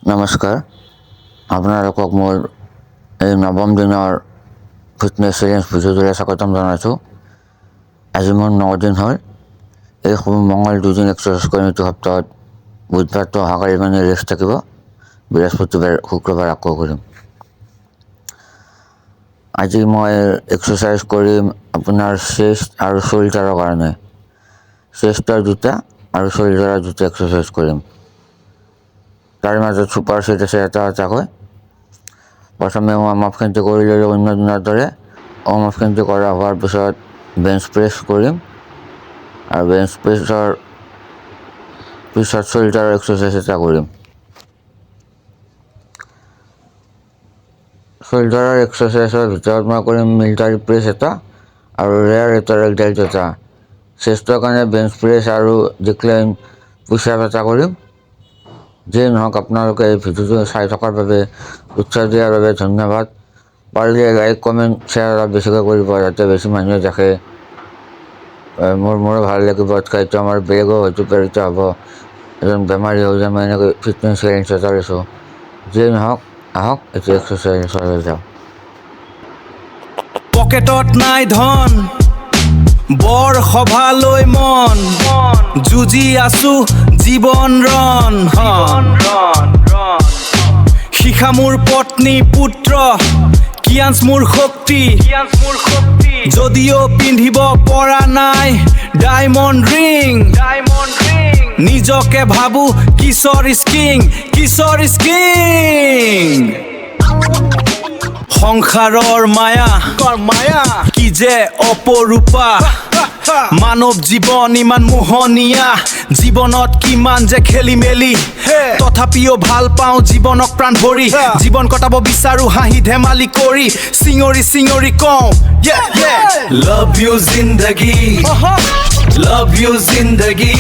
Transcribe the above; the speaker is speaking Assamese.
নমস্কাৰ, আপোনালোকক মোৰ এই নৱম দিনৰ ফিটনেছ চেলেঞ্জ ভিডিঅ'টোলৈ স্বাগতম জনাইছোঁ। আজি মোৰ 9 দিন হ'ল। এই মঙল 2 দিন এক্সাৰচাইজ কৰিম এইটো সপ্তাহত। বুধবাৰটো অহাকালি মানে ৰেষ্ট থাকিব, বৃহস্পতিবাৰ শুক্ৰবাৰ আকৌ কৰিম। আজি মই এক্সাৰচাইজ কৰিম আপোনাৰ চেষ্ট আৰু শ্বল্ডাৰৰ কাৰণে। চেষ্টৰ 2টা আৰু শ্বল্ডাৰৰ 2টা এক্সাৰচাইজ কৰিম। তাৰ মাজত ছুপাৰ ছেট আছে এটাকৈ। প্ৰথমে ৱাৰ্ম আপখিনি কৰি ল'লোঁ অন্য দিনৰ দৰে। ৱাৰ্ম আপখিনি কৰা হোৱাৰ পিছত বেঞ্চ প্ৰেছ কৰিম আৰু বেঞ্চ প্ৰেছৰ পিছত শ্বল্ডাৰৰ এক্সাৰচাইজ এটা কৰিম। শ্বল্ডাৰৰ এক্সাৰচাইজৰ ভিতৰত মই কৰিম মিলিটাৰী প্ৰেছ এটা আৰু ৰেয়াৰ লেটাৰেল ডেল্ট এটা। চেষ্টৰ কাৰণে বেঞ্চ প্ৰেছ আৰু ডিক্লাইন পুছ আপ এটা কৰিম। যিয়ে নহওক আপোনালোকে এই ভিডিঅ'টো চাই থকাৰ বাবে, উৎসাহ দিয়াৰ বাবে ধন্যবাদ। পাৰিলে লাইক কমেণ্ট শ্বেয়াৰ অলপ বেছিকৈ কৰিব যাতে বেছি মানুহে দেখে। মোৰো ভাল লাগিব। এইটো আমাৰ বেলেগো হয়তো প্ৰেৰিত হ'ব। এজন বেমাৰী হৈ যে মই এনেকৈ ফিটনেছ চেলেঞ্জ এটা লৈছোঁ। যিয়ে নহওক আহক এতিয়া এক্সাৰচাইজ যাওঁ। পকেটত নাই ধন, বৰ সভালৈ মন, যুঁজি আছো জীৱন ৰণ। শিখা মোৰ পত্নী পুত্ৰ, কিয়াঞ্চ মোৰ শক্তি। যদিও পিন্ধিব পৰা নাই ডায়মণ্ড ৰিং, নিজকে ভাবো কিশোৰ কিং। সংসাৰৰ মায়া কি যে অপৰূপা, মানৱ জীৱন ইমান মোহনীয়া। জীৱনত কিমান যে খেলি মেলি, তথাপিও ভাল পাওঁ জীৱনক প্ৰাণ ভৰি। জীৱন কটাব বিচাৰো হাঁহি ধেমালি কৰি, চিঙৰি কওঁ লাভ ইউ জিন্দগী, লাভ ইউ জিন্দগী।